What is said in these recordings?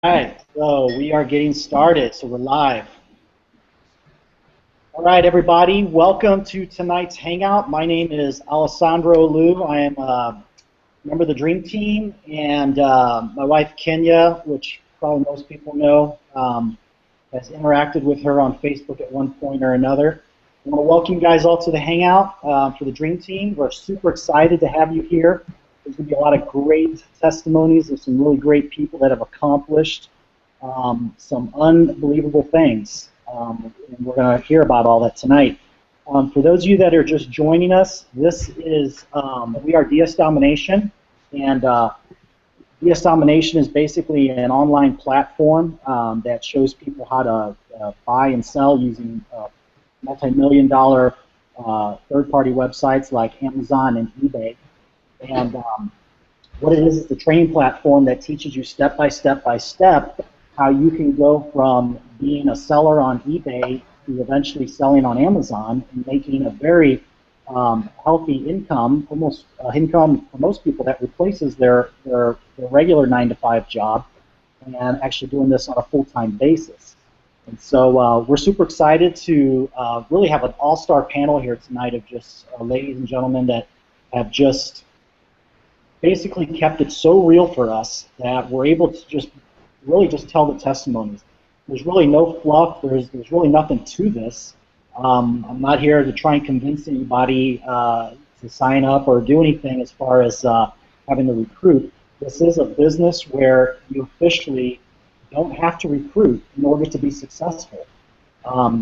Alright, so we are getting started, so we're live. Alright, everybody, welcome to tonight's Hangout. My name is Alessandro Liu. I am a member of the Dream Team, and my wife Kenya, which probably most people know, has interacted with her on Facebook at one point or another. I want to welcome you guys all to the Hangout for the Dream Team. We're super excited to have you here. There's going to be a lot of great testimonies of some really great people that have accomplished some unbelievable things. And we're going to hear about all that tonight. For those of you that are just joining us, this is, we are DS Domination, and DS Domination is basically an online platform that shows people how to buy and sell using multi-million-dollar third-party websites like Amazon and eBay. And what it is the training platform that teaches you step by step how you can go from being a seller on eBay to eventually selling on Amazon and making a very healthy income, almost income for most people that replaces their regular 9-to-5 job, and actually doing this on a full-time basis. And so we're super excited to really have an all-star panel here tonight of just ladies and gentlemen that have just basically kept it so real for us that we're able to just really just tell the testimonies. There's really no fluff. There's really nothing to this. I'm not here to try and convince anybody to sign up or do anything as far as having to recruit. This is a business where you officially don't have to recruit in order to be successful.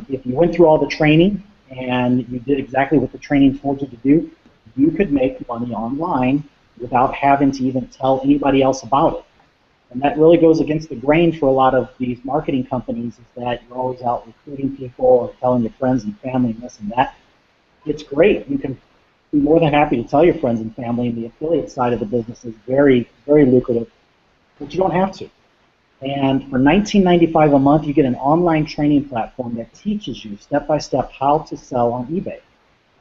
If you went through all the training and you did exactly what the training told you to do, you could make money online without having to even tell anybody else about it. And that really goes against the grain for a lot of these marketing companies, is that you're always out recruiting people or telling your friends and family and this and that. It's great. You can be more than happy to tell your friends and family, and the affiliate side of the business is very, very lucrative, but you don't have to. And for $19.95 a month, you get an online training platform that teaches you step by step how to sell on eBay.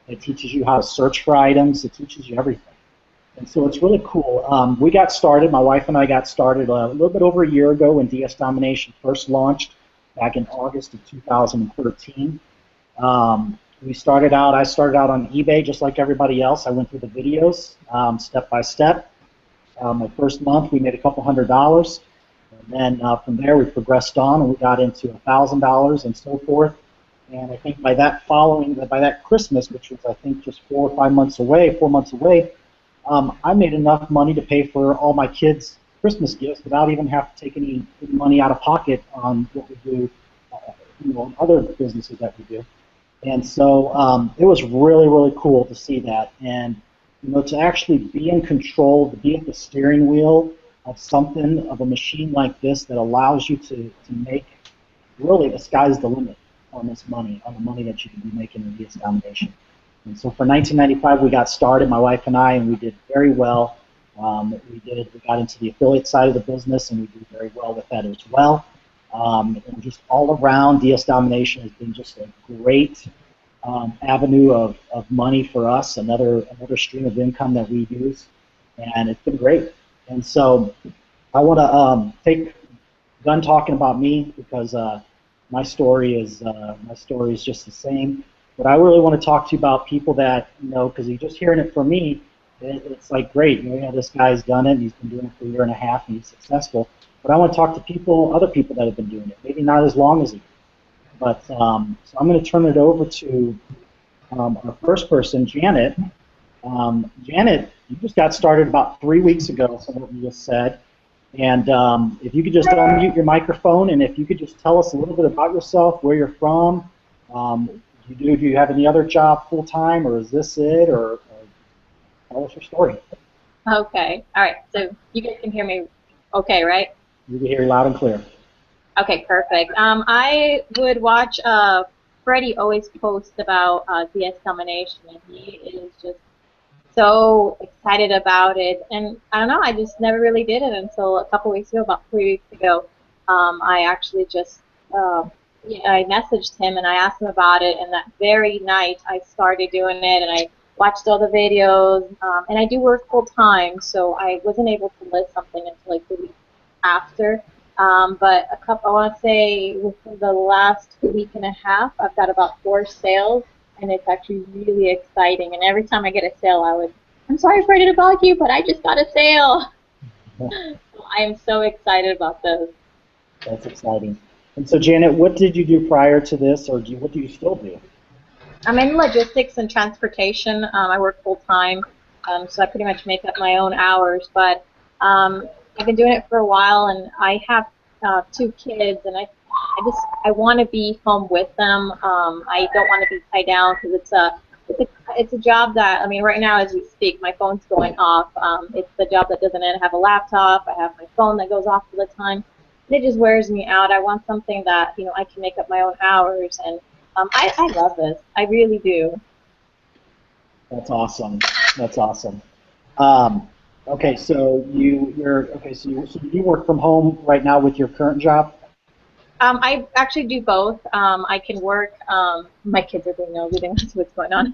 It teaches you how to search for items. It teaches you everything. And so it's really cool. We got started, my wife and I got started a little bit over a year ago when DS Domination first launched back in August of 2013. I started out on eBay just like everybody else. I went through the videos step by step. My first month we made a couple $100s. And then from there we progressed on and we got into $1,000 and so forth. And I think by that Christmas, which was I think just 4 months away, I made enough money to pay for all my kids' Christmas gifts without even having to take any money out of pocket on what we do, other businesses that we do. And so it was really, really cool to see that, and to actually be in control, to be at the steering wheel of something, of a machine like this that allows you to make, really the sky's the limit on this money, on the money that you can be making in DS Domination. And so for $19.95 we got started, my wife and I, and we did very well. We got into the affiliate side of the business, and we did very well with that as well. And just all around, DS Domination has been just a great avenue of money for us, another stream of income that we use, and it's been great. And so I want to done talking about me, because my story is just the same. But I really want to talk to you about people that, because you're just hearing it from me, it's like, great, this guy's done it, and he's been doing it for a year and a half, and he's successful. But I want to talk to other people that have been doing it, maybe not as long as he. But so I'm going to turn it over to our first person, Janet. Janet, you just got started about 3 weeks ago, from what you just said. And if you could just unmute your microphone, and if you could just tell us a little bit about yourself, where you're from. Do you have any other job full-time, or is this it, or tell us your story. Okay, all right, so you guys can hear me okay, right? You can hear you loud and clear. Okay, perfect. I would watch Freddie always post about DS Domination, and he is just so excited about it. And I don't know, I just never really did it until a couple weeks ago, about 3 weeks ago. I actually just I messaged him and I asked him about it, and that very night I started doing it, and I watched all the videos, and I do work full time, so I wasn't able to list something until like the week after. But I want to say within the last week and a half, I've got about 4 sales, and it's actually really exciting. And every time I get a sale, I'm sorry, Freddie, to bug you, but I just got a sale. So I am so excited about those. That's exciting. And so, Janet, what did you do prior to this, or what do you still do? I'm in logistics and transportation. I work full time, so I pretty much make up my own hours. But I've been doing it for a while, and I have 2 kids, and I want to be home with them. I don't want to be tied down because it's a job that, I mean, right now as we speak, my phone's going off. It's the job that doesn't end. I have a laptop. I have my phone that goes off all the time. And it just wears me out. I want something that, I can make up my own hours, and I love this. I really do. That's awesome. That's awesome. Okay, so so you work from home right now with your current job? I actually do both. I can work. My kids are being nosy. They see what's going on.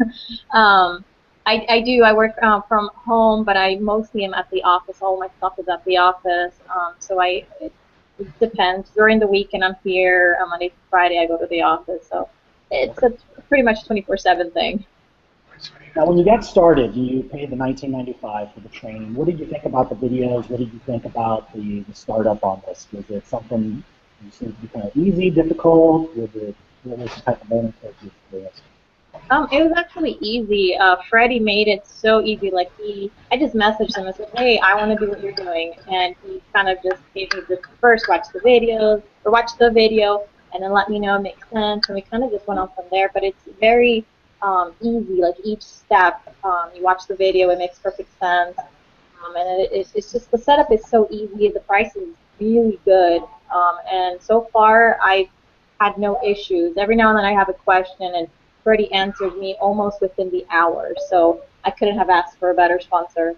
I do. I work from home, but I mostly am at the office. All my stuff is at the office. So it depends. During the week, and I'm here Monday to Friday. I go to the office. So it's a pretty much 24/7 thing. Now, when you got started, you paid the $19.95 for the training. What did you think about the videos? What did you think about the startup on this? Was it something you seemed to be kind of easy, difficult? What was the type of learning curve you experienced? It was actually easy. Freddie made it so easy. Like I just messaged him and said, "Hey, I want to do what you're doing," and he kind of just gave me the first watch the video, and then let me know it makes sense, and we kind of just went on from there. But it's very easy. Like each step, you watch the video, it makes perfect sense, and it's just the setup is so easy. The price is really good, and so far I've had no issues. Every now and then I have a question, and Freddie answered me almost within the hour, so I couldn't have asked for a better sponsor.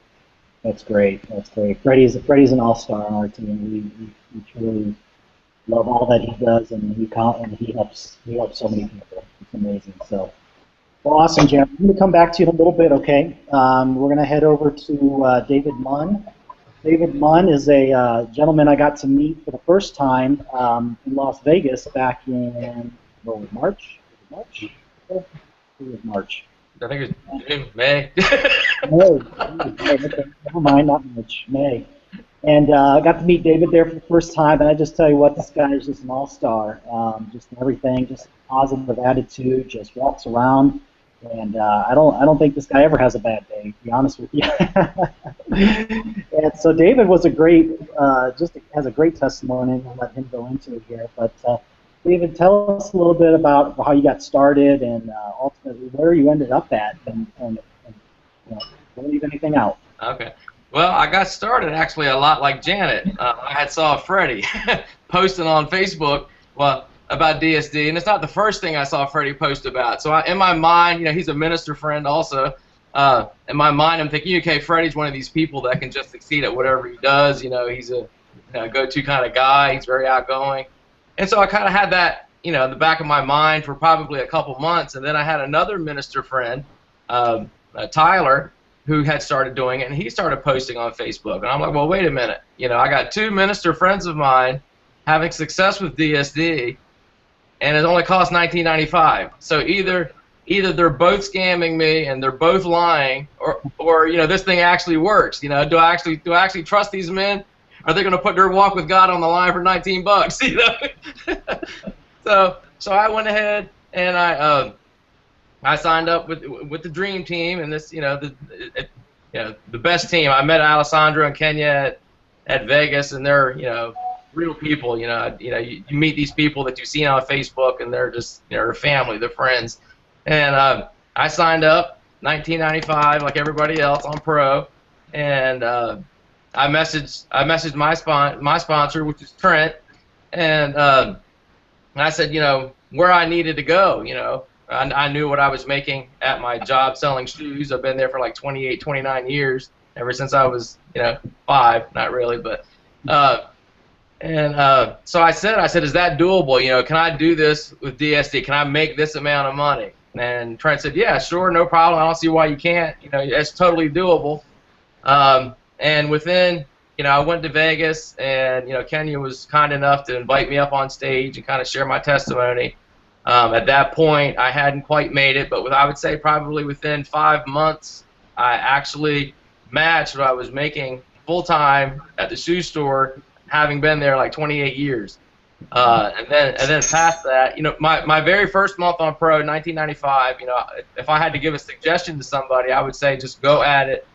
That's great. That's great. Freddie's an all-star on our team. We truly love all that he does, and he helps so many people. It's amazing. So, well, awesome, Jim. I'm going to come back to you in a little bit. Okay. We're going to head over to David Munn. David Munn is a gentleman I got to meet for the first time in Las Vegas back in March. It was March. I think it was June, May. May. Never mind, not March, May. And I got to meet David there for the first time, and I just tell you what, this guy is just an all-star. Just everything, just positive attitude, just walks around, and I don't think this guy ever has a bad day, to be honest with you. And so David was has a great testimony, and we'll let him go into it here, but. David, tell us a little bit about how you got started and ultimately where you ended up at, and don't leave anything out. Okay. Well, I got started actually a lot like Janet. I had saw Freddie posting on Facebook about DSD, and it's not the first thing I saw Freddie post about. So in my mind, he's a minister friend also. In my mind, I'm thinking, okay, Freddie's one of these people that can just succeed at whatever he does. He's a go-to kind of guy. He's very outgoing. And so I kind of had that, in the back of my mind for probably a couple months. And then I had another minister friend, Tyler, who had started doing it, and he started posting on Facebook. And I'm like, well, wait a minute. I got 2 minister friends of mine having success with DSD, and it only costs $19.95. So either they're both scamming me and they're both lying, or this thing actually works. Do I actually trust these men? Are they going to put their walk with God on the line for $19? So I went ahead and I signed up with the Dream Team, and this the best team. I met Alessandro and Kenya at Vegas, and they're real people. You meet these people that you've seen on Facebook, and they're just they're family, they're friends. And I signed up $19.95 like everybody else on Pro, and I messaged my sponsor, which is Trent, and I said, where I needed to go. I knew what I was making at my job selling shoes. I've been there for like 28, 29 years, ever since I was, 5, not really, but, so I said, is that doable? Can I do this with DSD? Can I make this amount of money? And Trent said, yeah, sure, no problem. I don't see why you can't. It's totally doable. And within I went to Vegas, and Kenya was kind enough to invite me up on stage and kind of share my testimony. At that point, I hadn't quite made it, but I would say probably within 5 months, I actually matched what I was making full time at the shoe store, having been there like 28 years. And then past that, my very first month on pro, 1995. If I had to give a suggestion to somebody, I would say just go at it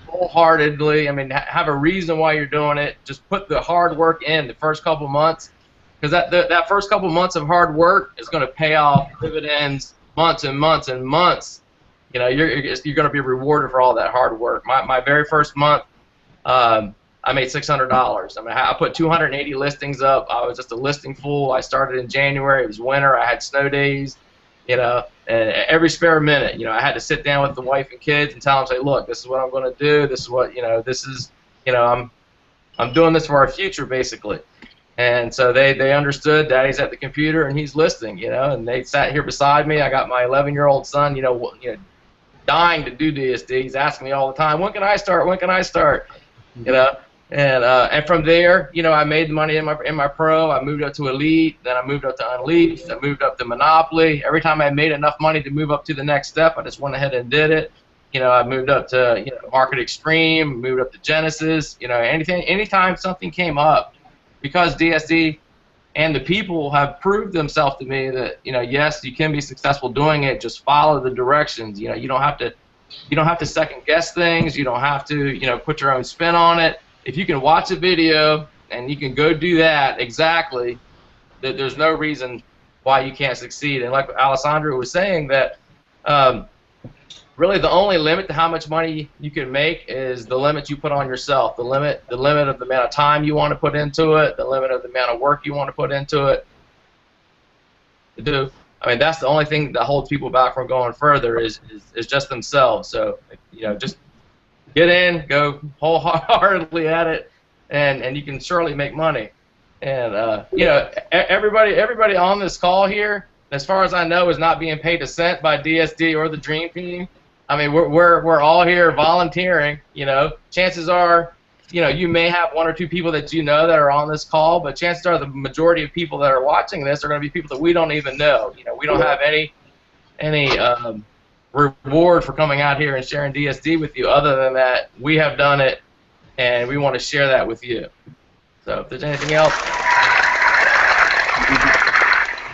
wholeheartedly. I mean, have a reason why you're doing it. Just put the hard work in the first couple months, because that first couple months of hard work is going to pay off dividends months and months and months. You're going to be rewarded for all that hard work. My very first month, I made $600. I mean, I put 280 listings up. I was just a listing fool. I started in January. It was winter. I had snow days. And every spare minute, I had to sit down with the wife and kids and tell them, say, look, this is what I'm going to do. This is what, this is, I'm doing this for our future, basically. And so they understood. Daddy's at the computer and he's listing, and they sat here beside me. I got my 11-year-old son, dying to do DSD. He's asking me all the time, when can I start? When can I start? And from there, I made money in my pro. I moved up to Elite, then I moved up to Unleashed, I moved up to Monopoly. Every time I made enough money to move up to the next step, I just went ahead and did it. I moved up to Market Extreme, moved up to Genesis. Anytime something came up, because DSD and the people have proved themselves to me that yes, you can be successful doing it. Just follow the directions. You don't have to second guess things. You don't have to put your own spin on it. If you can watch a video and you can go do that exactly, there's no reason why you can't succeed. And like Alessandro was saying, that really the only limit to how much money you can make is the limit you put on yourself, the limit of the amount of time you want to put into it, the limit of the amount of work you want to put into it. I mean, that's the only thing that holds people back from going further is just themselves. So, just get in, go wholeheartedly at it, and you can surely make money. And everybody on this call here, as far as I know, is not being paid a cent by DSD or the Dream Team. I mean, we're all here volunteering. Chances are, you may have one or two people that that are on this call, but chances are the majority of people that are watching this are going to be people that we don't even know. We don't have any reward for coming out here and sharing DSD with you, other than that we have done it and we want to share that with you. So if there's anything else,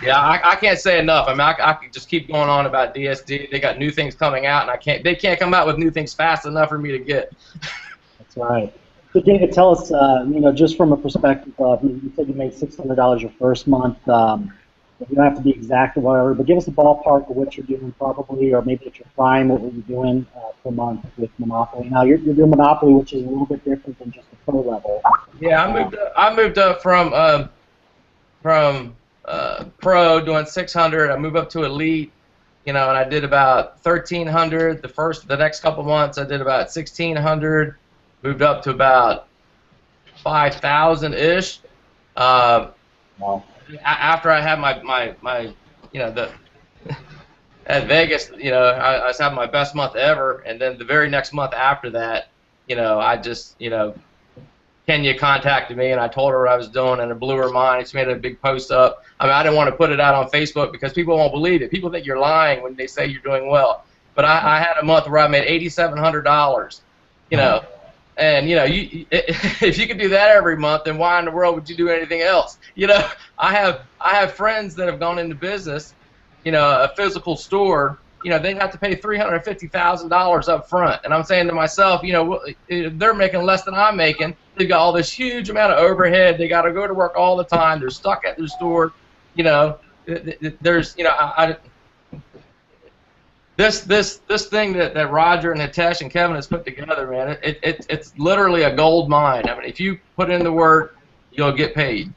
yeah, I can't say enough. I mean, I could just keep going on about DSD. They got new things coming out, and they can't come out with new things fast enough for me to get. That's right. So David, tell us, just from a perspective of, you said you made $600 your first month. You don't have to be exact or whatever, but give us a ballpark of what you're doing probably, or maybe at your prime, what were you doing per month with Monopoly. Now, you're doing Monopoly, which is a little bit different than just the pro level. Yeah, I moved up from pro doing 600. I moved up to Elite, and I did about 1,300. The next couple months, I did about 1,600. Moved up to about 5,000-ish. Wow. After I had my at Vegas, I was having my best month ever, and then the very next month after that, I just, Kenya contacted me, and I told her what I was doing, and it blew her mind. She made a big post up. I mean, I didn't want to put it out on Facebook because people won't believe it. People think you're lying when they say you're doing well. But I had a month where I made $8,700, And if you could do that every month, then why in the world would you do anything else? I have friends that have gone into business, a physical store. They have to pay $350,000 up front, and I'm saying to myself, they're making less than I'm making. They've got all this huge amount of overhead. They got to go to work all the time. They're stuck at their store. There's This thing that Roger and Hitesh and Kevin has put together, man, it's literally a gold mine. I mean, if you put in the work, you'll get paid.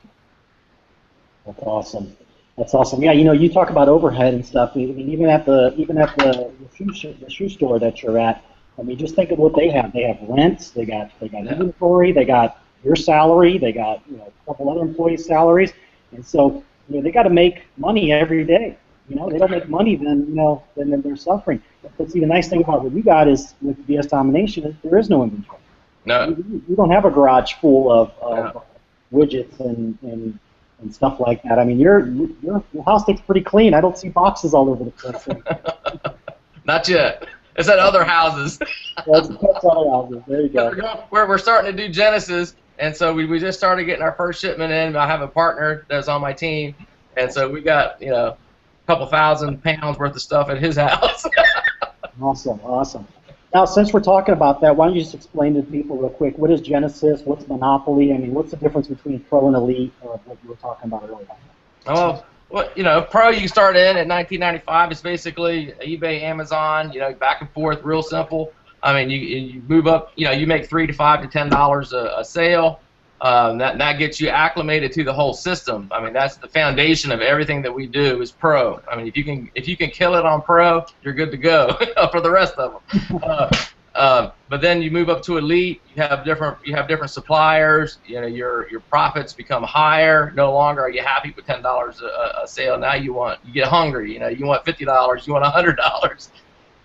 That's awesome. That's awesome. Yeah, you talk about overhead and stuff. I mean, even at the shoe store that you're at. I mean, just think of what they have. They have rents. They got inventory. They got your salary. They got a couple other employees' salaries, and so they got to make money every day. They don't make money, then they're suffering. But see, the nice thing about what you got is with DS Domination is there is no inventory. No. We don't have a garage full of No. widgets and stuff like that. I mean, your house looks pretty clean. I don't see boxes all over the place. Not yet. It's at other houses. That's other houses. There you go. We're starting to do Genesis, and so we just started getting our first shipment in. I have a partner that's on my team, and so we got a couple £1,000 worth of stuff at his house. Awesome, awesome. Now, since we're talking about that, why don't you just explain to people real quick, what is Genesis, what's Monopoly, I mean, what's the difference between Pro and Elite, or what you were talking about earlier? Well, Pro you start in at $19.95. It's basically eBay, Amazon, back and forth, real simple. I mean, you move up, you make $3 to $5 to $10 a sale. That gets you acclimated to the whole system. I mean, that's the foundation of everything that we do is Pro. I mean, if you can kill it on Pro, you're good to go for the rest of them. But then you move up to Elite. You have different suppliers. Your profits become higher. No longer are you happy with $10 a sale. Now you get hungry. You want $50. You want $100.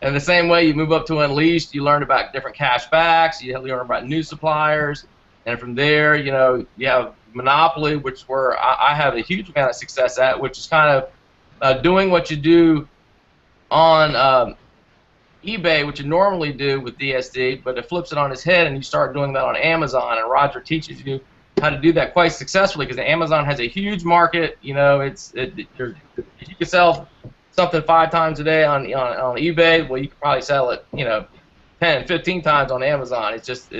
And the same way you move up to Unleashed, you learn about different cash backs. You learn about new suppliers. And from there, you have Monopoly, where I have a huge amount of success at, which is kind of doing what you do on eBay, which you normally do with DSD, but it flips it on its head, and you start doing that on Amazon. And Roger teaches you how to do that quite successfully because Amazon has a huge market. You can sell something 5 times a day on eBay. Well, you could probably sell it 10, 15 times on Amazon. It's just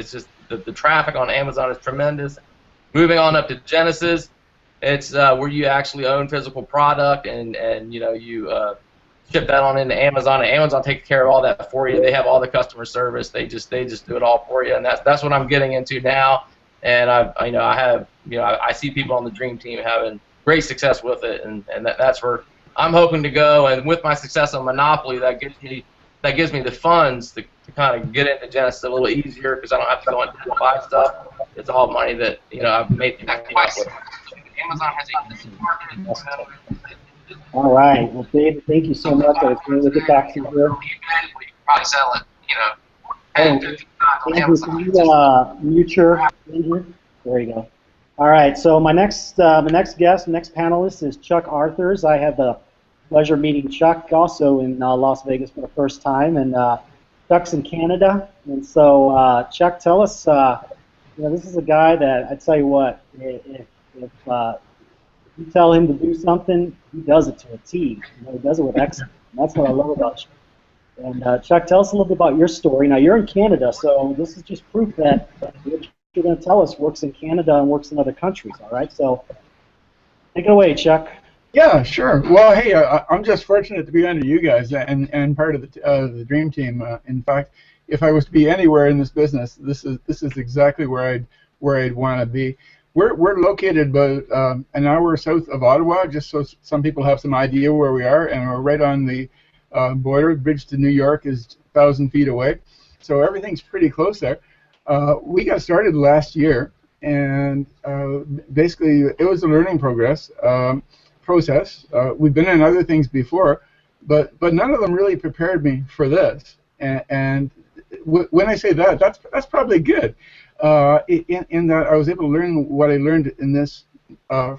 the traffic on Amazon is tremendous. Moving on up to Genesis, it's where you actually own physical product and you ship that on into Amazon, and Amazon takes care of all that for you. They have all the customer service. They just do it all for you, and that's what I'm getting into now. And I see people on the Dream Team having great success with it, and that's where I'm hoping to go. And with my success on Monopoly, that gives me the funds to kind of get into Genesis a little easier because I don't have to go and buy stuff. It's all money that I've made the with. Amazon has a market. All right. Well, Dave, thank you so much. I was going to get back to you here. You probably sell it, Andrew, can you mute your Andrew? There you go. All right. So my next guest, next panelist is Chuck Arthurs. I had the pleasure of meeting Chuck also in Las Vegas for the first time, and Chuck's in Canada. And so, Chuck, tell us. This is a guy that I tell you what, if you tell him to do something, he does it to a T. He does it with excellence. And that's what I love about Chuck. And Chuck, tell us a little bit about your story. Now, you're in Canada, so this is just proof that what you're going to tell us works in Canada and works in other countries, all right? So take it away, Chuck. Yeah, sure. Well, hey, I'm just fortunate to be under you guys and part of the Dream Team. In fact, if I was to be anywhere in this business, this is exactly where I'd want to be. We're located about an hour south of Ottawa, just so some people have some idea where we are, and we're right on the border. The bridge to New York is 1,000 feet away, so everything's pretty close there. We got started last year, and basically it was a learning process. We've been in other things before, but none of them really prepared me for this. And when I say that, that's probably good. In that I was able to learn what I learned in this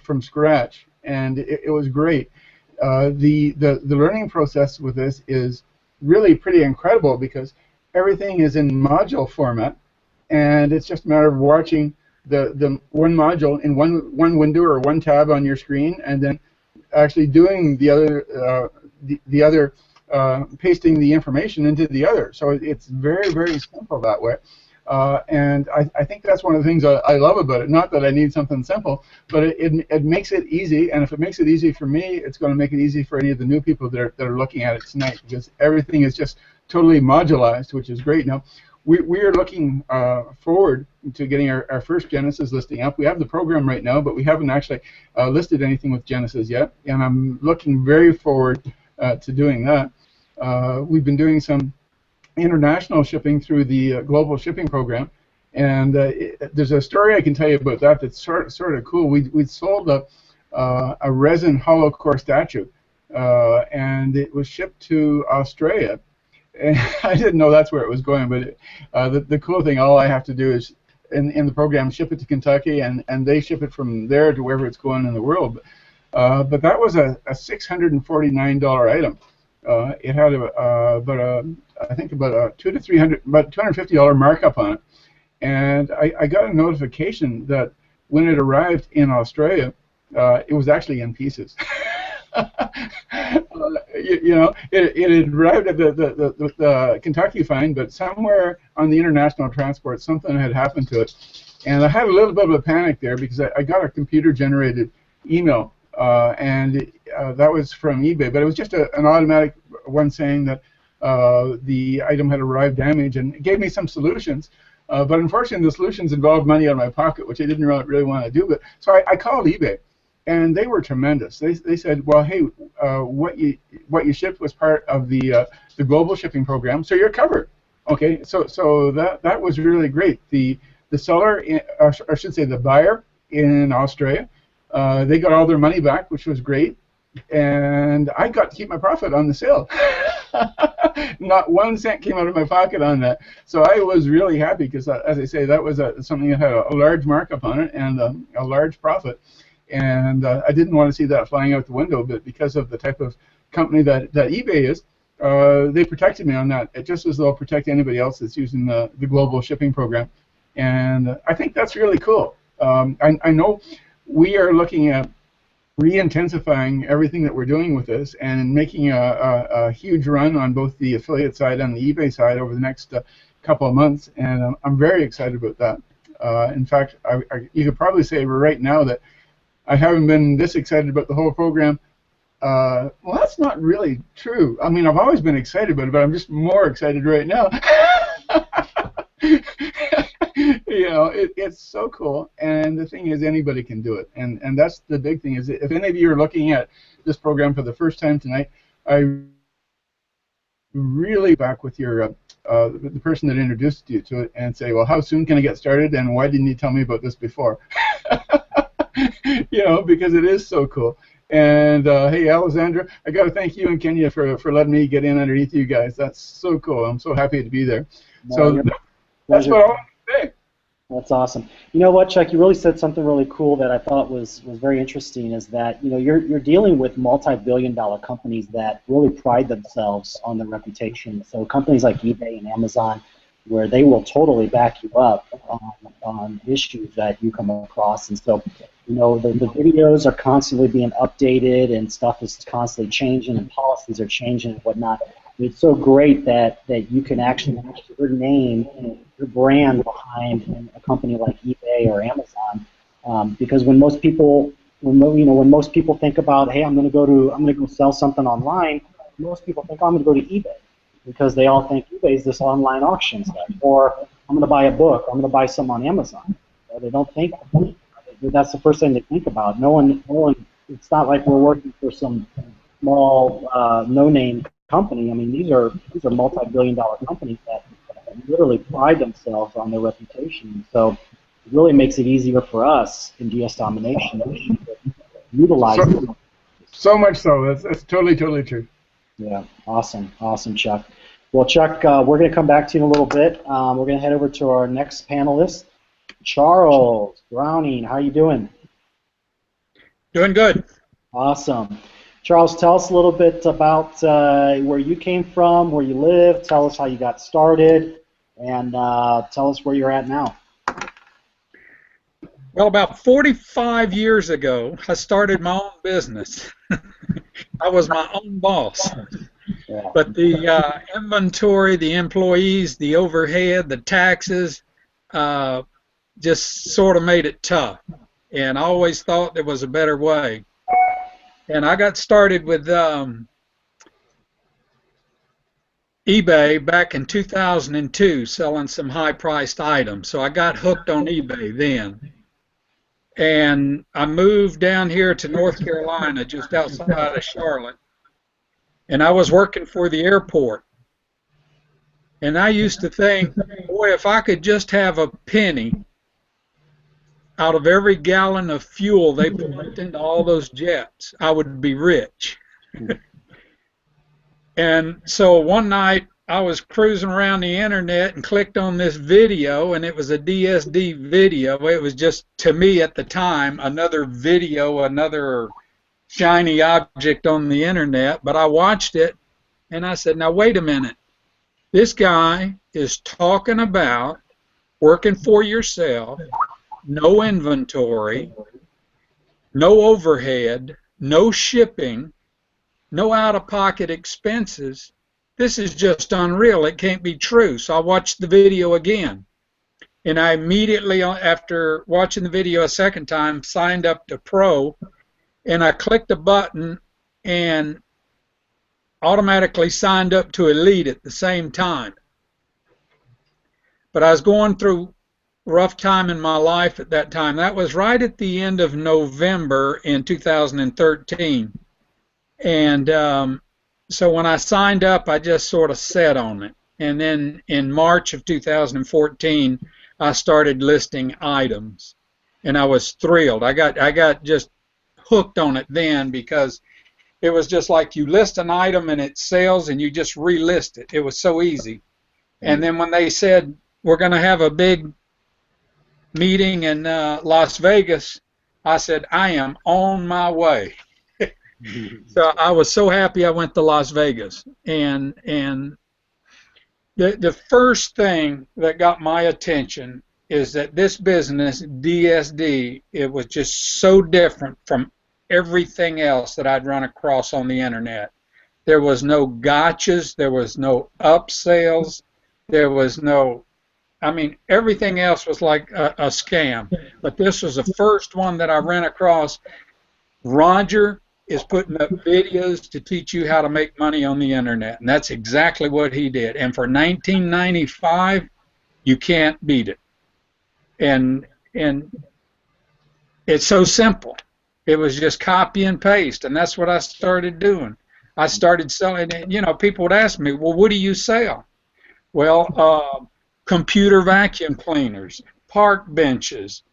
from scratch, and it was great. The learning process with this is really pretty incredible because everything is in module format, and it's just a matter of watching the one module in one window or one tab on your screen, and then actually doing the other pasting the information into the other. So it's very, very simple that way. And I think that's one of the things I love about it. Not that I need something simple, but it makes it easy. And if it makes it easy for me, it's going to make it easy for any of the new people that are looking at it tonight, because everything is just totally modularized, which is great. Now, we are looking forward to getting our first Genesis listing up. We have the program right now, but we haven't actually listed anything with Genesis yet. And I'm looking very forward to doing that. We've been doing some international shipping through the global shipping program, and there's a story I can tell you about that that's sort of cool. We sold a resin hollow core statue, and it was shipped to Australia, And I didn't know that's where it was going, but the cool thing, all I have to do is, in the program, ship it to Kentucky, and they ship it from there to wherever it's going in the world. But that was a $649 item. It had I think about a $250 markup on it. And I got a notification that when it arrived in Australia, it was actually in pieces. You know, it had arrived at the Kentucky fine, but somewhere on the international transport, something had happened to it. And I had a little bit of a panic there because I got a computer-generated email, and that was from eBay, but it was just an automatic one saying that the item had arrived damaged, and it gave me some solutions. But unfortunately, the solutions involved money out of my pocket, which I didn't really want to do. But so I called eBay, and they were tremendous. They said, well, hey, what you shipped was part of the global shipping program, so you're covered. Okay, so that was really great. The seller, or I should say, the buyer in Australia, they got all their money back, which was great, and I got to keep my profit on the sale. Not 1 cent came out of my pocket on that, so I was really happy because, as I say, that was something that had a large markup on it and a large profit, and I didn't want to see that flying out the window. But because of the type of company that eBay is, they protected me on that. It just as they'll protect anybody else that's using the global shipping program, and I think that's really cool. I know we are looking at re-intensifying everything that we're doing with this and making a huge run on both the affiliate side and the eBay side over the next couple of months, and I'm very excited about that. In fact, you could probably say right now that I haven't been this excited about the whole program. Well, that's not really true. I mean, I've always been excited about it, but I'm just more excited right now. You know, it's so cool, and the thing is, anybody can do it, and that's the big thing. Is if any of you are looking at this program for the first time tonight, I really back with your the person that introduced you to it and say, well, how soon can I get started, and why didn't you tell me about this before? You know, because it is so cool. And hey, Alexandra, I got to thank you and Kenya for letting me get in underneath you guys. That's so cool. I'm so happy to be there. So that's what I want to say. That's awesome. You know what, Chuck? You really said something really cool that I thought was very interesting. Is that you're dealing with multi-billion-dollar companies that really pride themselves on their reputation. So companies like eBay and Amazon, where they will totally back you up on issues that you come across. And so, the videos are constantly being updated, and stuff is constantly changing, and policies are changing and whatnot. It's so great that you can actually put your name and your brand behind a company like eBay or Amazon, because when most people think about, hey, I'm going to go sell something online, most people think, oh, I'm going to go to eBay, because they all think eBay is this online auction site, or I'm going to buy a book, or I'm going to buy something on Amazon. They don't think that's the first thing they think about. No one. It's not like we're working for some small no-name company. I mean, these are multi-billion-dollar companies that literally pride themselves on their reputation. So it really makes it easier for us in DS Domination to utilize them. So much so. That's totally true. Yeah, awesome, Chuck. Well, Chuck, we're going to come back to you in a little bit. We're going to head over to our next panelist, Charles Browning. How are you doing? Doing good. Awesome. Charles, tell us a little bit about where you came from, where you live. Tell us how you got started, and tell us where you're at now. Well, about 45 years ago, I started my own business. I was my own boss. Yeah. But the inventory, the employees, the overhead, the taxes, just sort of made it tough. And I always thought there was a better way. And I got started with eBay back in 2002, selling some high-priced items. So I got hooked on eBay then. And I moved down here to North Carolina, just outside of Charlotte. And I was working for the airport. And I used to think, boy, if I could just have a penny out of every gallon of fuel they put into all those jets, I would be rich. And so one night I was cruising around the internet and clicked on this video, and it was a DSD video. It was just, to me at the time, another video, another shiny object on the internet. But I watched it, and I said, now wait a minute. This guy is talking about working for yourself, no inventory, no overhead, no shipping, no out-of-pocket expenses. This is just unreal. It can't be true. So I watched the video again. And I immediately, after watching the video a second time, signed up to Pro. And I clicked a button and automatically signed up to Elite at the same time. But I was going through a rough time in my life at that time. That was right at the end of November in 2013. And so when I signed up, I just sort of sat on it. And then in March of 2014, I started listing items. And I was thrilled. I got just hooked on it then, because it was just like you list an item and it sells and you just relist it. It was so easy. And then when they said, we're going to have a big meeting in Las Vegas, I said, I am on my way. So I was so happy I went to Las Vegas. And the first thing that got my attention is that this business, DSD, it was just so different from everything else that I'd run across on the internet. There was no gotchas, there was no upsells, there was no, I mean, everything else was like a scam. But this was the first one that I ran across. Roger is putting up videos to teach you how to make money on the internet, and that's exactly what he did. And for $19.95, you can't beat it. And it's so simple. It was just copy and paste, and that's what I started doing. I started selling, and you know, people would ask me, well, what do you sell? Well, computer vacuum cleaners, park benches,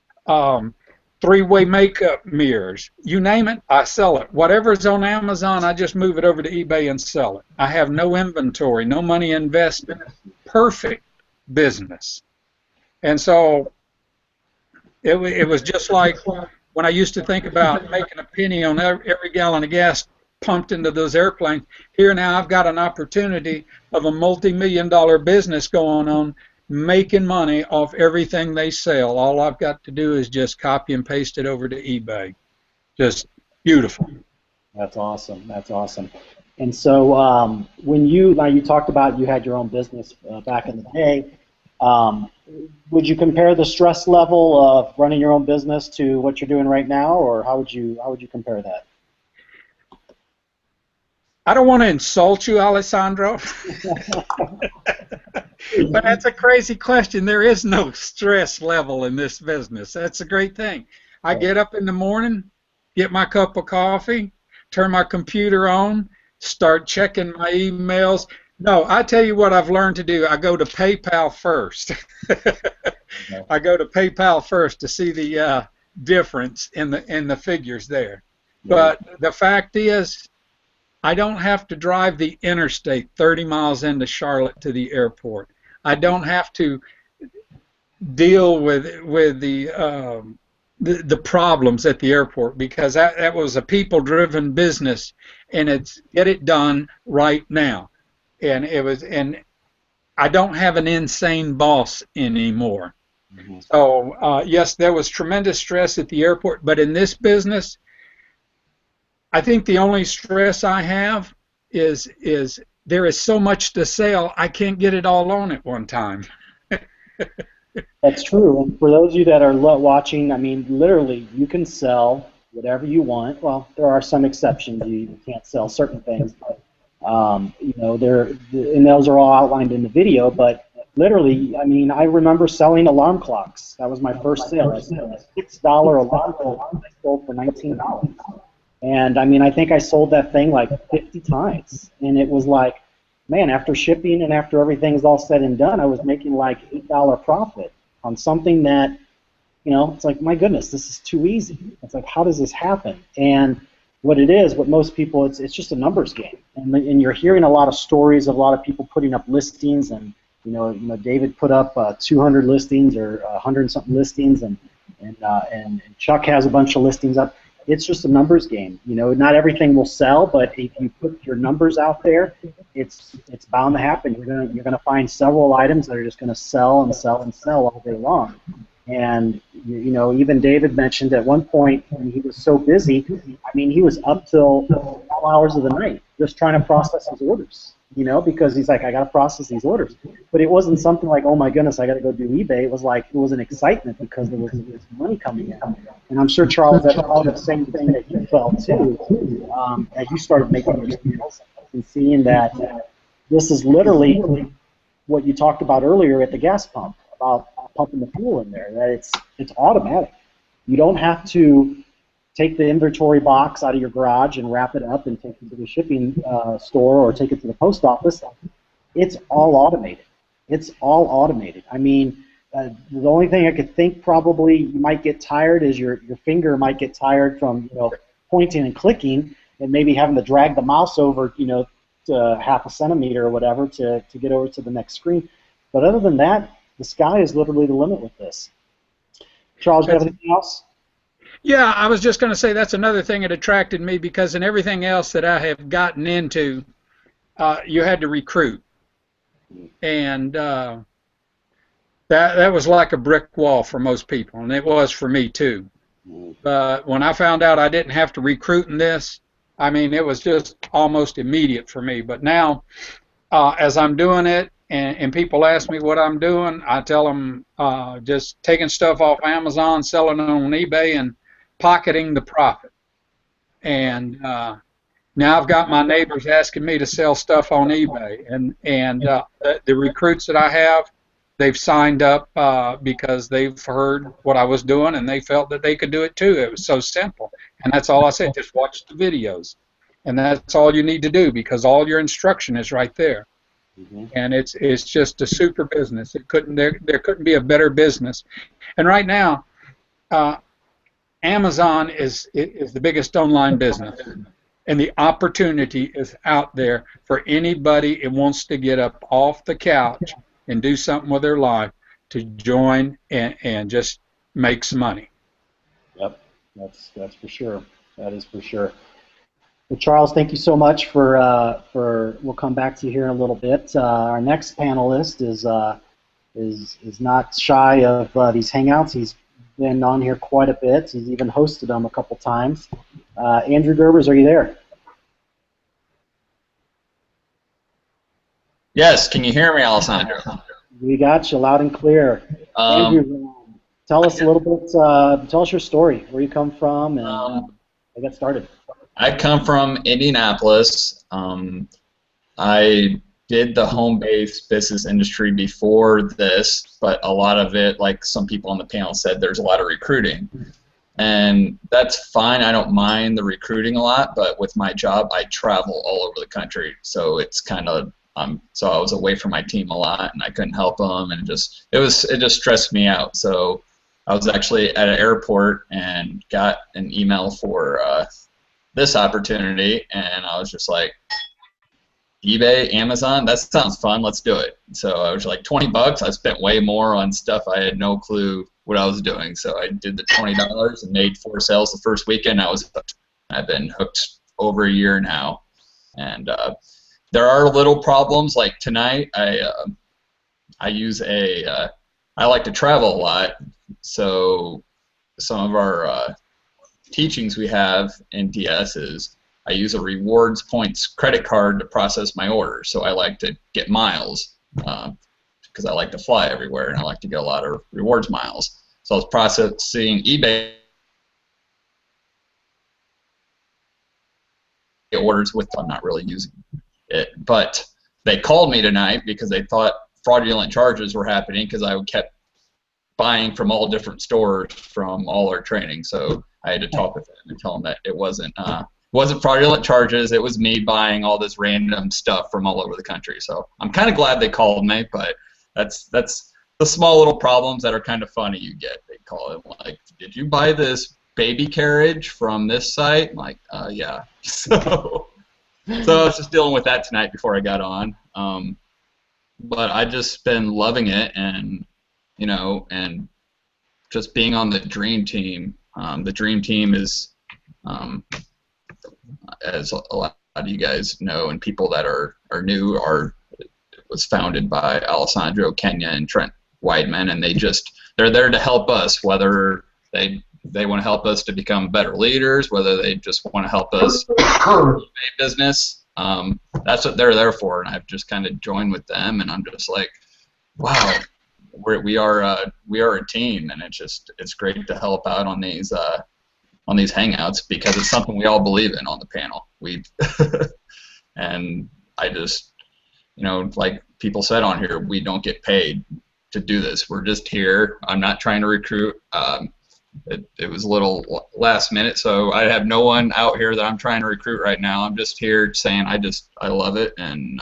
three-way makeup mirrors, you name it, I sell it. Whatever's on Amazon, I just move it over to eBay and sell it. I have no inventory, no money invested. Perfect business. And so it was just like when I used to think about making a penny on every gallon of gas pumped into those airplanes. Here now I've got an opportunity of a multi-million-dollar business going on, making money off everything they sell. All I've got to do is just copy and paste it over to eBay. Just beautiful. That's awesome. That's awesome. And so when you talked about you had your own business back in the day, would you compare the stress level of running your own business to what you're doing right now, or how would you compare that? I don't want to insult you, Alessandro, but that's a crazy question. There is no stress level in this business. That's a great thing. I get up in the morning, get my cup of coffee, turn my computer on, start checking my emails. No, I tell you what I've learned to do. I go to PayPal first. I go to PayPal first to see the difference in the figures there. But the fact is, I don't have to drive the interstate 30 miles into Charlotte to the airport. I don't have to deal with the problems at the airport, because that was a people-driven business, and it's get it done right now. And I don't have an insane boss anymore. Mm-hmm. So yes, there was tremendous stress at the airport, but in this business, I think the only stress I have is there is so much to sell, I can't get it all on at one time. That's true. And for those of you that are watching, I mean, literally, you can sell whatever you want. Well, there are some exceptions. You can't sell certain things, but you know, and those are all outlined in the video. But literally, I mean, I remember selling alarm clocks. That was my first sale. I sold a $6 alarm clock I sold for $19. And I mean, I think I sold that thing like 50 times. And it was like, man, after shipping and after everything's all said and done, I was making like $8 profit on something that, you know, it's like, my goodness, this is too easy. It's like, how does this happen? And what it is, what most people, it's just a numbers game, and you're hearing a lot of stories of a lot of people putting up listings, and David put up 200 listings or 100 something listings, and Chuck has a bunch of listings up. It's just a numbers game. Not everything will sell, but if you put your numbers out there, it's bound to happen. You're gonna find several items that are just gonna sell and sell and sell all day long. And even David mentioned at one point when he was so busy, I mean, he was up till all hours of the night just trying to process his orders. Because he's like, I got to process these orders. But it wasn't something like, oh my goodness, I got to go do eBay. It was like, it was an excitement because there was money coming in. And I'm sure, Charles, that's all the same thing that you felt too, as you started making your deals and seeing that this is literally what you talked about earlier at the gas pump, about pumping the fuel in there, that it's automatic. You don't have to take the inventory box out of your garage and wrap it up and take it to the shipping store or take it to the post office. It's all automated. It's all automated. I mean, the only thing I could think probably you might get tired is your finger might get tired from pointing and clicking and maybe having to drag the mouse over to half a centimeter or whatever to get over to the next screen. But other than that, the sky is literally the limit with this. Charles, do you have anything else? Yeah, I was just going to say that's another thing that attracted me, because in everything else that I have gotten into, you had to recruit. And that was like a brick wall for most people, and it was for me too. But when I found out I didn't have to recruit in this, I mean, it was just almost immediate for me. But now, as I'm doing it, and people ask me what I'm doing, I tell them just taking stuff off Amazon, selling it on eBay, and pocketing the profit. And now I've got my neighbors asking me to sell stuff on eBay, and the recruits that I have, they've signed up because they've heard what I was doing, and they felt that they could do it too. It was so simple, and that's all I said. Just watch the videos, and that's all you need to do, because all your instruction is right there. Mm-hmm. And it's just a super business. There couldn't be a better business. And right now, Amazon is the biggest online business, and the opportunity is out there for anybody who wants to get up off the couch and do something with their life to join and just make some money. Yep, that's for sure. That is for sure. Well, Charles, thank you so much for we'll come back to you here in a little bit. Our next panelist is not shy of these hangouts. He's been on here quite a bit. He's even hosted them a couple times. Andrew Gerbers, are you there? Yes, can you hear me, Alessandro? We got you loud and clear. Andrew, tell us a little bit, tell us your story, where you come from, and I got started. I come from Indianapolis. I did the home-based business industry before this, but a lot of it, like some people on the panel said, there's a lot of recruiting. And that's fine. I don't mind the recruiting a lot, but with my job, I travel all over the country. So it's kind of, so I was away from my team a lot, and I couldn't help them, and it just stressed me out. So I was actually at an airport and got an email for this opportunity, and I was just like, eBay, Amazon, that sounds fun, let's do it. So I was like, $20, I spent way more on stuff I had no clue what I was doing. So I did the $20 and made 4 sales the first weekend. I was hooked. I've been hooked over a year now. And there are little problems, like tonight I use I like to travel a lot, so some of our teachings we have in DS is I use a rewards points credit card to process my orders. So I like to get miles because I like to fly everywhere, and I like to get a lot of rewards miles. So I was processing eBay orders with, I'm not really using it. But they called me tonight because they thought fraudulent charges were happening because I kept buying from all different stores from all our training. So I had to talk with them and tell them that it wasn't fraudulent charges. It was me buying all this random stuff from all over the country. So I'm kind of glad they called me, but that's the small little problems that are kind of funny you get. They call it like, did you buy this baby carriage from this site? I'm like, yeah. So I was just dealing with that tonight before I got on. But I just been loving it, and and just being on the Dream Team. The Dream Team is, as a lot of you guys know, and people that are new, it was founded by Alessandro, Kenya, and Trent Weidman, and they're there to help us, whether they want to help us to become better leaders, whether they just want to help us business. That's what they're there for, and I've just kind of joined with them, and I'm just like, wow, we are a team, and it's great to help out on these hangouts, because it's something we all believe in on the panel. And I just, like people said on here, we don't get paid to do this. We're just here. I'm not trying to recruit. It was a little last minute, so I have no one out here that I'm trying to recruit right now. I'm just here saying I love it, and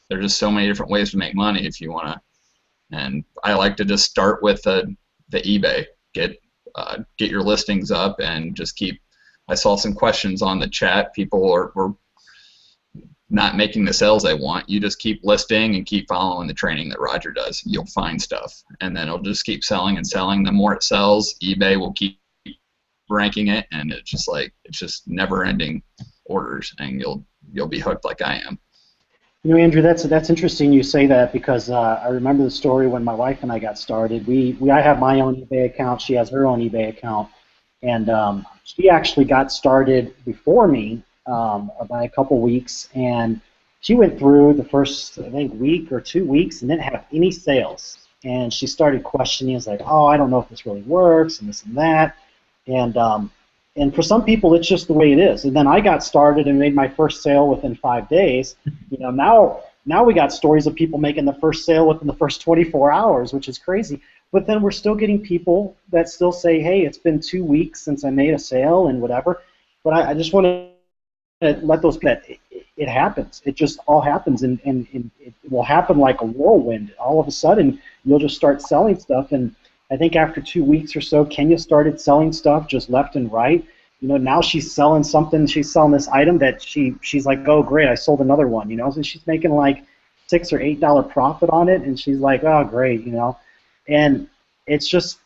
there's just so many different ways to make money if you want to. And I like to just start with the eBay. Get your listings up and just keep. I saw some questions on the chat. People were not making the sales they want. You just keep listing and keep following the training that Roger does. You'll find stuff, and then it'll just keep selling and selling. The more it sells, eBay will keep ranking it, and it's just never-ending orders, and you'll be hooked like I am. Andrew, that's interesting you say that, because I remember the story when my wife and I got started. I have my own eBay account. She has her own eBay account, and she actually got started before me by a couple weeks, and she went through the first, I think, week or 2 weeks and didn't have any sales. And she started questioning. It's like, oh, I don't know if this really works, and this and that. And for some people, it's just the way it is. And then I got started and made my first sale within 5 days. Now we got stories of people making the first sale within the first 24 hours, which is crazy. But then we're still getting people that still say, hey, it's been 2 weeks since I made a sale and whatever. But I just want to let those people, it happens. It just all happens, and it will happen like a whirlwind. All of a sudden, you'll just start selling stuff, and I think after 2 weeks or so, Kenya started selling stuff just left and right. Now she's selling something. She's selling this item that she's like, oh great, I sold another one. So she's making like $6 or $8 profit on it, and she's like, oh great, and it's just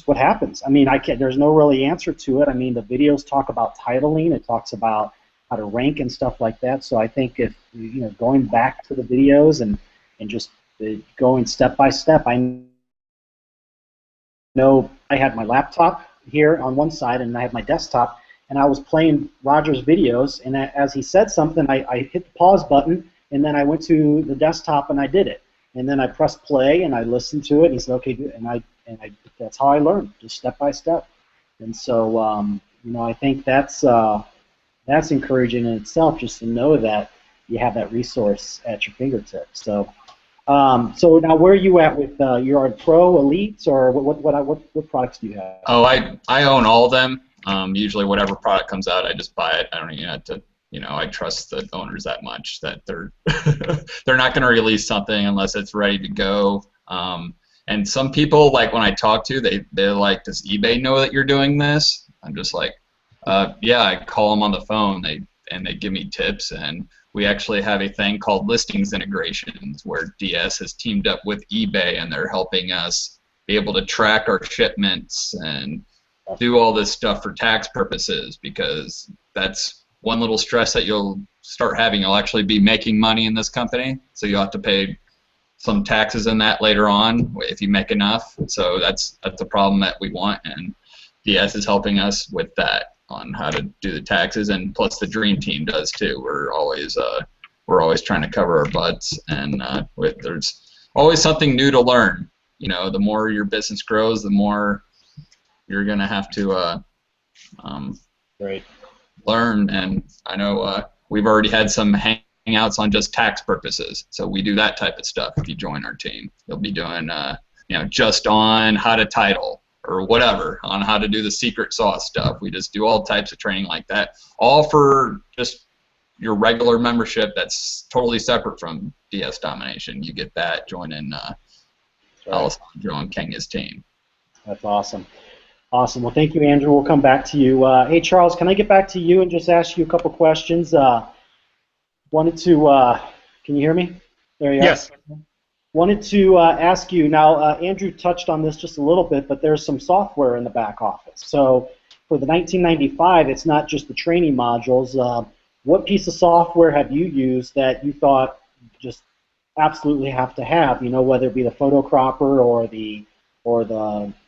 what happens. I mean, there's no really answer to it. I mean, the videos talk about titling. It talks about how to rank and stuff like that. So I think if going back to the videos and just going step by step. I know I had my laptop here on one side, and I have my desktop, and I was playing Roger's videos, and as he said something, I hit the pause button, and then I went to the desktop and I did it, and then I pressed play and I listened to it, and he said, okay, good. And I that's how I learned, just step by step. And so I think that's encouraging in itself, just to know that you have that resource at your fingertips. So so now, where are you at with your Pro, Elites, or what products do you have? Oh, I own all of them. Usually, whatever product comes out, I just buy it. I don't even have to. I trust the owners that much that they're they're not going to release something unless it's ready to go. And some people, like when I talk to, they're like, does eBay know that you're doing this? I'm just like, yeah. I call them on the phone. They give me tips, and we actually have a thing called listings integrations where DS has teamed up with eBay, and they're helping us be able to track our shipments and do all this stuff for tax purposes, because that's one little stress that you'll start having. You'll actually be making money in this company, so you'll have to pay some taxes in that later on if you make enough. So that's a problem that we want, and DS is helping us with that on how to do the taxes, and plus the Dream Team does too. We're always trying to cover our butts, and there's always something new to learn. The more your business grows, the more you're gonna have to learn. And I know we've already had some hangouts on just tax purposes, so we do that type of stuff. If you join our team, you'll be doing just on how to title, or whatever, on how to do the secret sauce stuff. We just do all types of training like that, all for just your regular membership that's totally separate from DS Domination. You get that joining Alessandro and Kenya's team. That's awesome. Awesome. Well, thank you, Andrew. We'll come back to you. Hey, Charles, can I get back to you and just ask you a couple questions? Wanted to, can you hear me? There you Yes. are. Wanted to ask you, now Andrew touched on this just a little bit, but there's some software in the back office. So for the 1995, it's not just the training modules. What piece of software have you used that you thought just absolutely have to have? You know, whether it be the photo cropper or the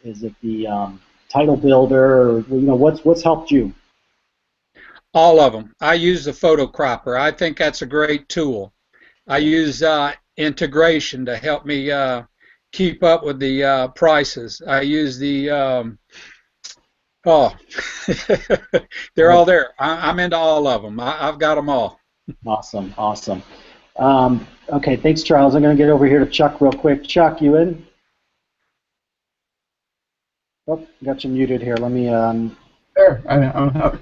is it the title builder, or you know, what's helped you? All of them. I use the photo cropper. I think that's a great tool. I use integration to help me keep up with the prices. I use the oh, they're all there. I'm into all of them. I've got them all. Awesome, awesome. Okay, thanks, Charles. I'm going to get over here to Chuck real quick. Chuck, you in? Oh, got you muted here. Let me. There, I'm up.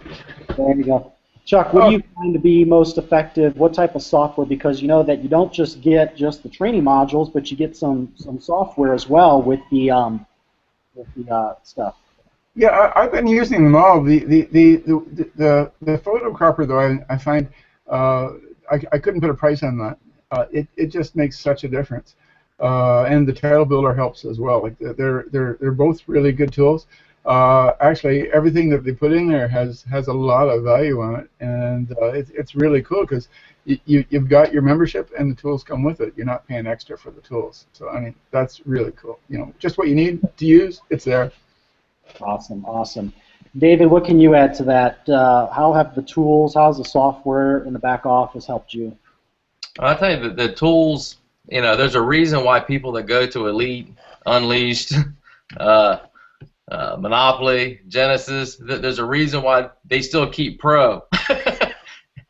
There you go. Chuck, what do you find to be most effective? What type of software? Because you know that you don't just get just the training modules, but you get some software as well with the stuff. Yeah, I've been using them all. The photo cropper, though, I find I couldn't put a price on that. It just makes such a difference. And the title builder helps as well. Like they're both really good tools. Actually, everything that they put in there has a lot of value on it, and it's really cool because you've got your membership and the tools come with it. You're not paying extra for the tools. So I mean, that's really cool. You know, just what you need to use, it's there. Awesome, awesome. David, what can you add to that? How have the tools, how's the software in the back office helped you? I'll tell you, the tools, you know, there's a reason why people that go to Elite, Unleashed, Monopoly, Genesis, there's a reason why they still keep Pro.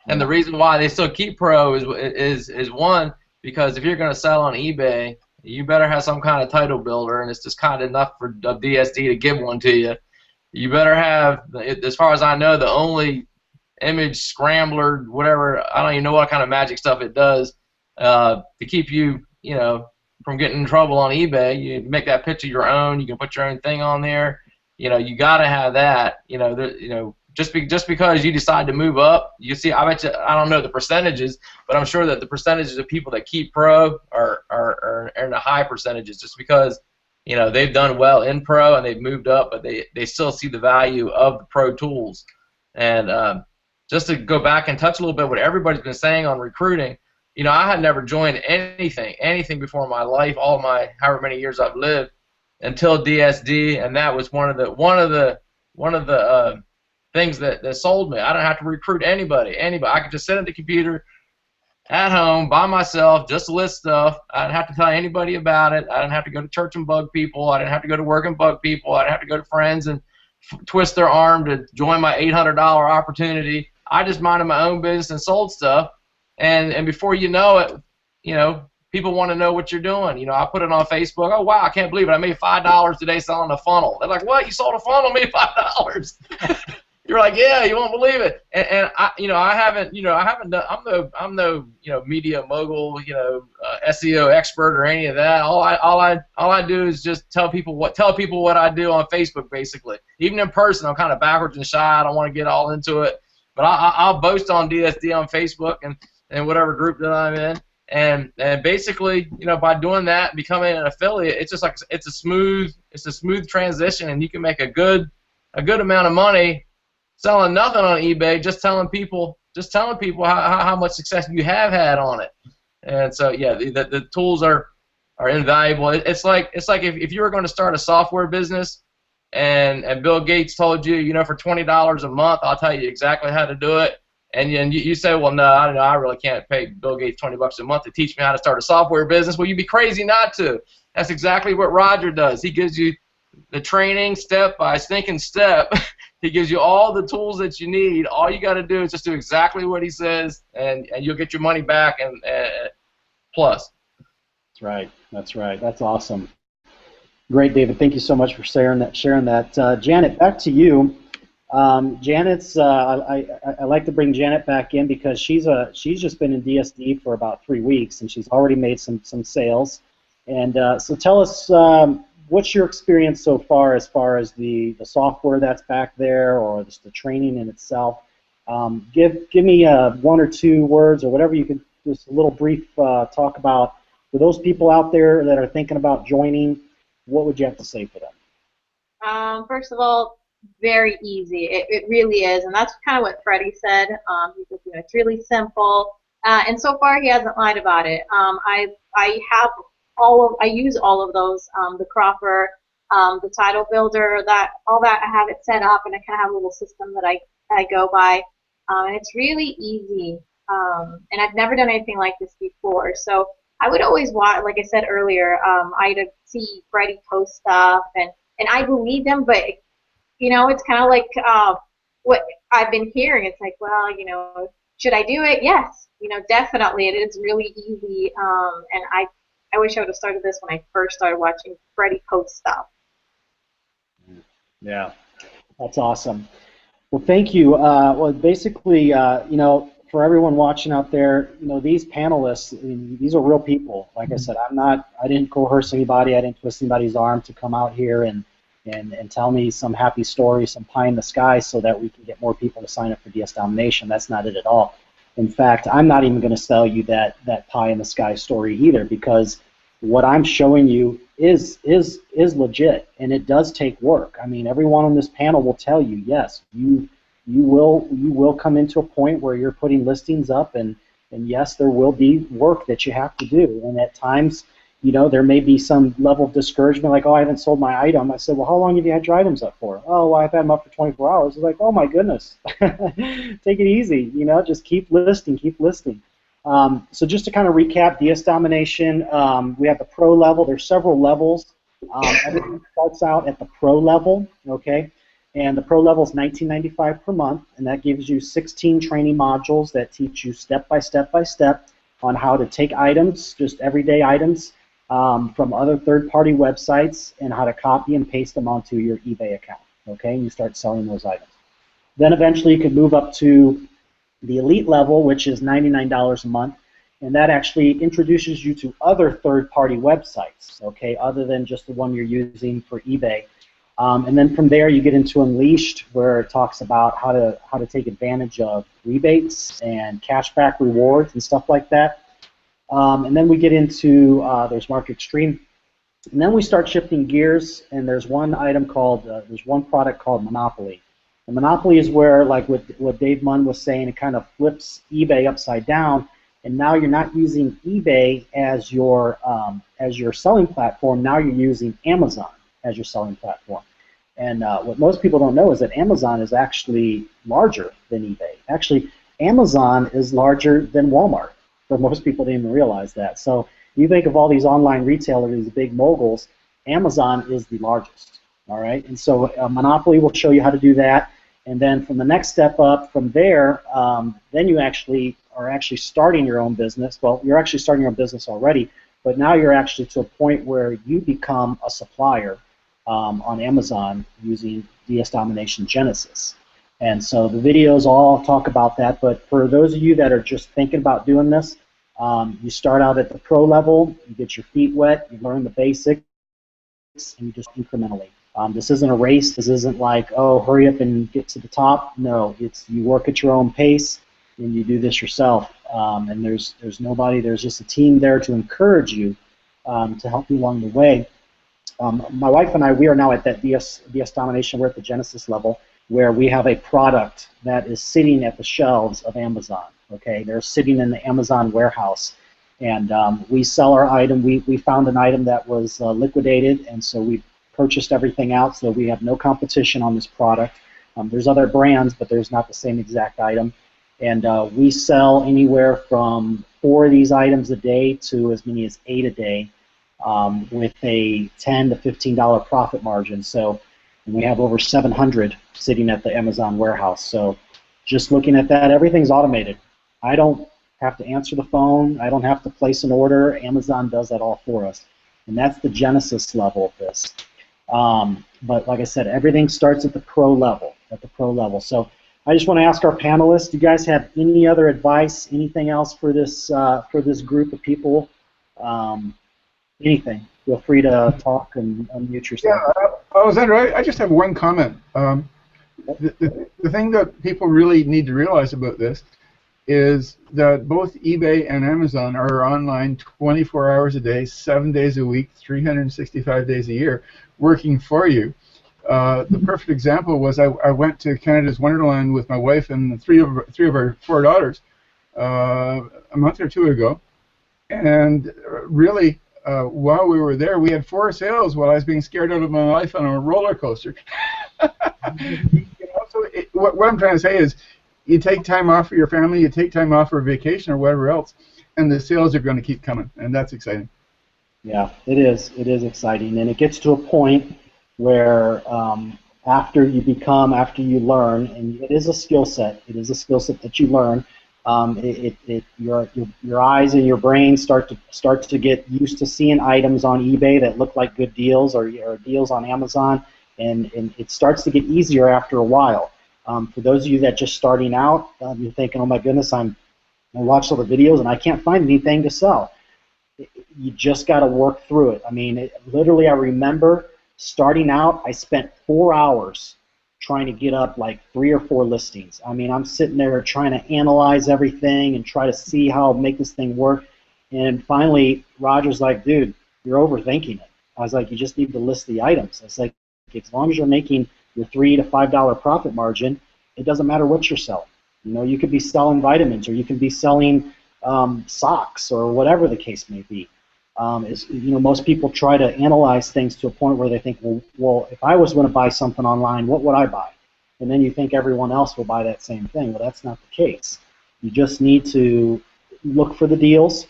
And the reason why they still keep Pro is one, because if you're going to sell on eBay, you better have some kind of title builder, and it's just kind of enough for a DSD to give one to you. You better have, as far as I know, the only image scrambler, whatever, I don't even know what kind of magic stuff it does, to keep you, you know, from getting in trouble on eBay. You make that picture your own. You can put your own thing on there. You know, you got to have that. You know, just because you decide to move up, you see, I bet you, I don't know the percentages, but I'm sure that the percentages of people that keep Pro are in the high percentages, just because, you know, they've done well in Pro and they've moved up, but they still see the value of the Pro tools. And just to go back and touch a little bit what everybody's been saying on recruiting, you know, I had never joined anything before in my life, all my however many years I've lived, until DSD, and that was one of the things that sold me. I don't have to recruit anybody. I could just sit at the computer at home by myself, just list stuff. I didn't have to tell anybody about it. I didn't have to go to church and bug people. I didn't have to go to work and bug people. I didn't have to go to friends and twist their arm to join my $800 opportunity. I just minded my own business and sold stuff. And before you know it, you know, people want to know what you're doing. You know, I put it on Facebook. Oh, wow, I can't believe it. I made $5 today selling a funnel. They're like, what? You sold a funnel? Made $5. You're like, yeah, you won't believe it. And I, you know, I haven't done. I'm no, you know, media mogul, you know, SEO expert or any of that. All I do is just tell people what I do on Facebook, basically. Even in person, I'm kind of backwards and shy. I don't want to get all into it, but I'll boast on DSD on Facebook and whatever group that I'm in. And basically, you know, by doing that, becoming an affiliate, it's just like it's a smooth transition, and you can make a good amount of money selling nothing on eBay, just telling people how much success you have had on it. And so yeah, the tools are invaluable. It's like if you were going to start a software business and Bill Gates told you, you know, for $20 a month, I'll tell you exactly how to do it. And you say, well, no, I don't know, I really can't pay Bill Gates $20 a month to teach me how to start a software business. Well, you'd be crazy not to. That's exactly what Roger does. He gives you the training step by stinking step. He gives you all the tools that you need. All you got to do is just do exactly what he says, and you'll get your money back and plus. That's right. That's right. That's awesome. Great, David. Thank you so much for sharing that. Janet, back to you. Janet's. I like to bring Janet back in because she's just been in DSD for about 3 weeks, and she's already made some sales. And so tell us, what's your experience so far as the software that's back there, or just the training in itself? Give me 1 or 2 words or whatever you could, just a little brief talk about for those people out there that are thinking about joining. What would you have to say for them? First of all, very easy. It really is, and that's kind of what Freddie said. He said, you know, it's really simple, and so far he hasn't lied about it. I have I use all of those, the Cropper, the title builder, all that. I have it set up, and I kind of have a little system that I go by, and it's really easy. And I've never done anything like this before, so I would always watch. Like I said earlier, I'd see Freddie post stuff, and I believe them, but you know, it's kind of like what I've been hearing. It's like, well, you know, should I do it? Yes, you know, definitely. It is really easy, and I wish I would have started this when I first started watching Freddie post stuff. Yeah, that's awesome. Well, thank you. Well, basically, you know, for everyone watching out there, you know, these panelists, I mean, these are real people. Like I said, I didn't coerce anybody. I didn't twist anybody's arm to come out here and tell me some happy story, some pie in the sky, so that we can get more people to sign up for DS Domination. That's not it at all. In fact, I'm not even going to sell you that pie in the sky story either, because what I'm showing you is legit, and it does take work. I mean, everyone on this panel will tell you, yes, you will come into a point where you're putting listings up, and yes, there will be work that you have to do, and at times, you know, there may be some level of discouragement, like, oh, I haven't sold my item. I said, well, how long have you had your items up for? Oh, well, I've had them up for 24 hours. It's like, oh my goodness, take it easy, you know, just keep listing, keep listing. So just to kind of recap, DS Domination, we have the pro level. There's several levels. Everything starts out at the pro level, okay? And the pro level is $19.95 per month, and that gives you 16 training modules that teach you step by step by step on how to take items, just everyday items, from other third-party websites, and how to copy and paste them onto your eBay account, okay? And you start selling those items. Then eventually you could move up to the elite level, which is $99 a month, and that actually introduces you to other third-party websites, okay, other than just the one you're using for eBay. And then from there you get into Unleashed, where it talks about how to take advantage of rebates and cashback rewards and stuff like that. And then we get into there's Market Extreme, and then we start shifting gears. And there's one product called Monopoly. And Monopoly is where, like what Dave Munn was saying, it kind of flips eBay upside down. And now you're not using eBay as your selling platform. Now you're using Amazon as your selling platform. And what most people don't know is that Amazon is actually larger than eBay. Actually, Amazon is larger than Walmart. But most people didn't even realize that. So you think of all these online retailers, these big moguls, Amazon is the largest. All right, and so Monopoly will show you how to do that. And then from the next step up from there, then you actually are starting your own business. Well, you're actually starting your own business already, but now you're actually to a point where you become a supplier on Amazon using DS Domination Genesis. And so the videos all talk about that, but for those of you that are just thinking about doing this, you start out at the pro level, you get your feet wet, you learn the basics, and you just incrementally. This isn't a race. This isn't like, oh, hurry up and get to the top. No, it's you work at your own pace, and you do this yourself. And there's nobody. There's just a team there to encourage you, to help you along the way. My wife and I, we are now at that DS Domination. We're at the Genesis level, where we have a product that is sitting at the shelves of Amazon. Okay, they're sitting in the Amazon warehouse, and we sell our item. We found an item that was liquidated, and so we purchased everything out, so we have no competition on this product. There's other brands, but there's not the same exact item. And we sell anywhere from 4 of these items a day to as many as 8 a day, with a $10 to $15 profit margin. So we have over 700 sitting at the Amazon warehouse. So just looking at that, everything's automated. I don't have to answer the phone. I don't have to place an order. Amazon does that all for us. And that's the Genesis level of this. But like I said, everything starts at the pro level. So I just want to ask our panelists, do you guys have any other advice, anything else for this group of people? anything. Feel free to talk and unmute yourself. Yeah, Alessandro, I just have one comment. The thing that people really need to realize about this is that both eBay and Amazon are online 24 hours a day, 7 days a week, 365 days a year, working for you. The perfect example was I went to Canada's Wonderland with my wife and three of our four daughters a month or two ago, and really, while we were there, we had 4 sales while I was being scared out of my life on a roller coaster. What I'm trying to say is, you take time off for your family, you take time off for vacation or whatever else, and the sales are going to keep coming, and that's exciting. Yeah, it is. It is exciting, and it gets to a point where after you learn, and it is a skill set. It is a skill set that you learn. Your eyes and your brain start to get used to seeing items on eBay that look like good deals or deals on Amazon, and it starts to get easier after a while. For those of you that just starting out, you're thinking, oh my goodness, I watched all the videos and I can't find anything to sell. You just got to work through it. I mean, literally, I remember starting out, I spent 4 hours trying to get up like 3 or 4 listings. I mean, I'm sitting there trying to analyze everything and try to see how to make this thing work. And finally, Roger's like, dude, you're overthinking it. I was like, you just need to list the items. I was like, as long as you're making your $3 to $5 profit margin, it doesn't matter what you're selling. You know, you could be selling vitamins, or you could be selling socks, or whatever the case may be. Most people try to analyze things to a point where they think, well, if I was going to buy something online, what would I buy? And then you think everyone else will buy that same thing. Well, that's not the case. You just need to look for the deals,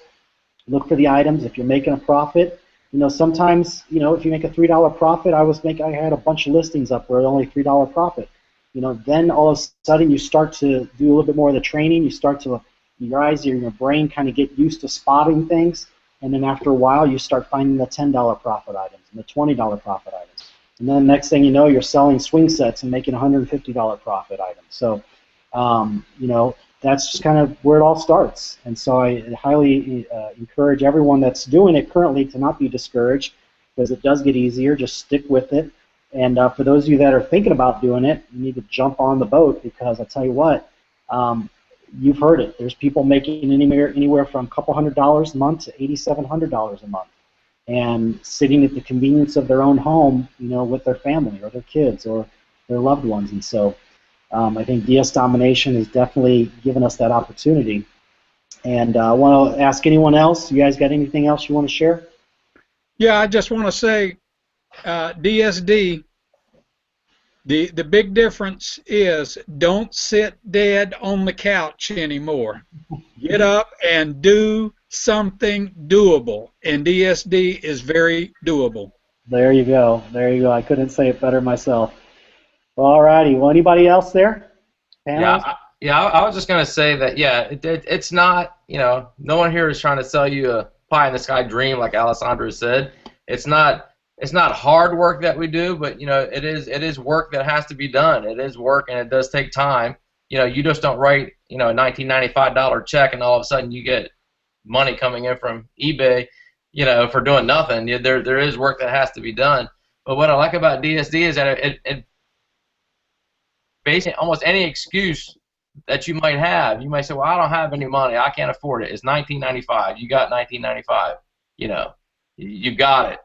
look for the items. If you're making a profit, sometimes, if you make a $3 profit, I had a bunch of listings up where only $3 profit. Then all of a sudden you start to do a little bit more of the training. You start to, your eyes and your brain kind of get used to spotting things. And then after a while, you start finding the $10 profit items and the $20 profit items. And then the next thing you know, you're selling swing sets and making $150 profit items. So, that's just kind of where it all starts. And so I highly encourage everyone that's doing it currently to not be discouraged, because it does get easier. Just stick with it. And for those of you that are thinking about doing it, you need to jump on the boat, because I tell you what, you've heard it. There's people making anywhere from a couple $100s a month to $8,700 a month, and sitting at the convenience of their own home, with their family or their kids or their loved ones. And so I think DS Domination has definitely given us that opportunity. And I want to ask anyone else, you guys got anything else you want to share? Yeah, I just want to say, DSD, the big difference is, don't sit dead on the couch anymore. Get up and do something doable, and DSD is very doable. There you go. There you go. I couldn't say it better myself. All righty. Well, anybody else there? Panels? Yeah. I was just gonna say that. Yeah, it's not. No one here is trying to sell you a pie in the sky dream, like Alessandro said. It's not hard work that we do, but it is work that has to be done. It is work, and it does take time. You just don't write a $1995 check and all of a sudden you get money coming in from eBay, for doing nothing. There is work that has to be done. But what I like about DSD is that it basically almost any excuse that you might have. You might say, well, I don't have any money, I can't afford it. It's $19.95. You got $19.95. You got it.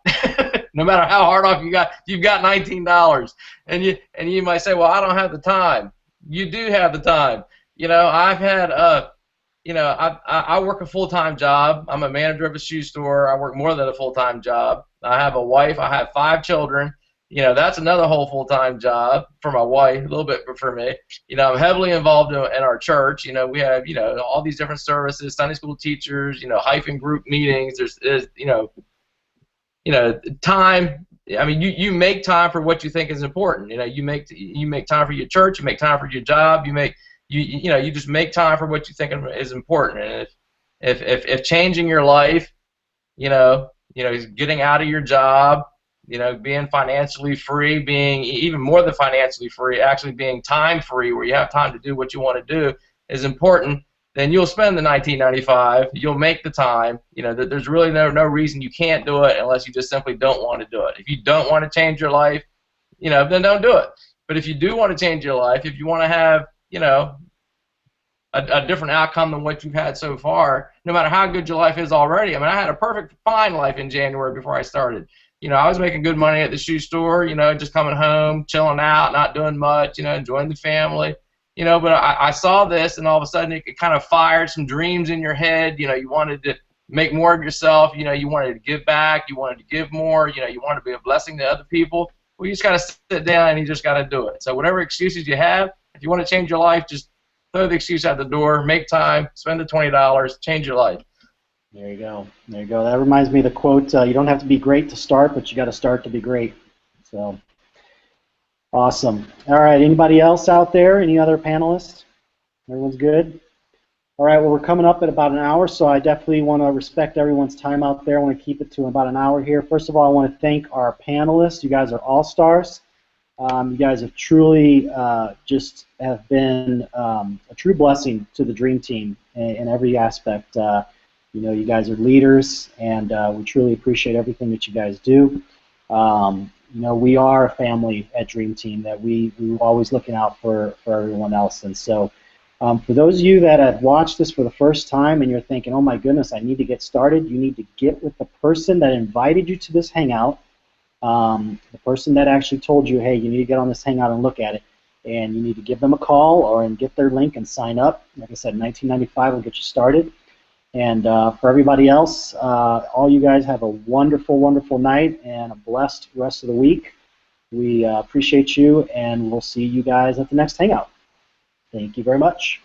No matter how hard off you've got $19. And you might say, well, I don't have the time. You do have the time. I've had I work a full-time job. I'm a manager of a shoe store. I work more than a full-time job. I have a wife. I have 5 children. That's another whole full-time job for my wife, a little bit for me. I'm heavily involved in our church. We have, all these different services, Sunday school teachers, hyphen group meetings. There's time. I mean, you make time for what you think is important. You make time for your church. You make time for your job. You just make time for what you think is important. And if changing your life, getting out of your job, being financially free, being even more than financially free, actually being time free, where you have time to do what you want to do, is important. then you'll spend the $19.95. You'll make the time. You know, there's really no reason you can't do it unless you just simply don't want to do it. If you don't want to change your life, you know, then don't do it. But if you do want to change your life, if you want to have, you know, a different outcome than what you've had so far, no matter how good your life is already. I mean, I had a perfect fine life in January before I started. You know, I was making good money at the shoe store, you know, just coming home, chilling out, not doing much, you know, enjoying the family. You know, but I saw this, and all of a sudden it kind of fired some dreams in your head. You know, you wanted to make more of yourself. You know, you wanted to give back. You wanted to give more. You know, you wanted to be a blessing to other people. Well, you just got to sit down and you just got to do it. So whatever excuses you have, if you want to change your life, just throw the excuse out the door, make time, spend the $20, change your life. There you go. There you go. That reminds me of the quote, you don't have to be great to start, but you got to start to be great. So, awesome. All right, anybody else out there? Any other panelists? Everyone's good? All right, well, we're coming up at about an hour, so I definitely want to respect everyone's time out there. I want to keep it to about an hour here. First of all, I want to thank our panelists. You guys are all-stars. You guys have truly just have been a true blessing to the Dream Team in every aspect. You know, you guys are leaders, and we truly appreciate everything that you guys do. You know, we are a family at Dream Team that we're always looking out for everyone else. And so for those of you that have watched this for the first time and you're thinking, oh my goodness, I need to get started, you need to get with the person that invited you to this Hangout. The person that actually told you, hey, you need to get on this Hangout and look at it, and you need to give them a call or and get their link and sign up. Like I said, $19.95 will get you started. And for everybody else, all you guys have a wonderful, wonderful night and a blessed rest of the week. We appreciate you, and we'll see you guys at the next Hangout. Thank you very much.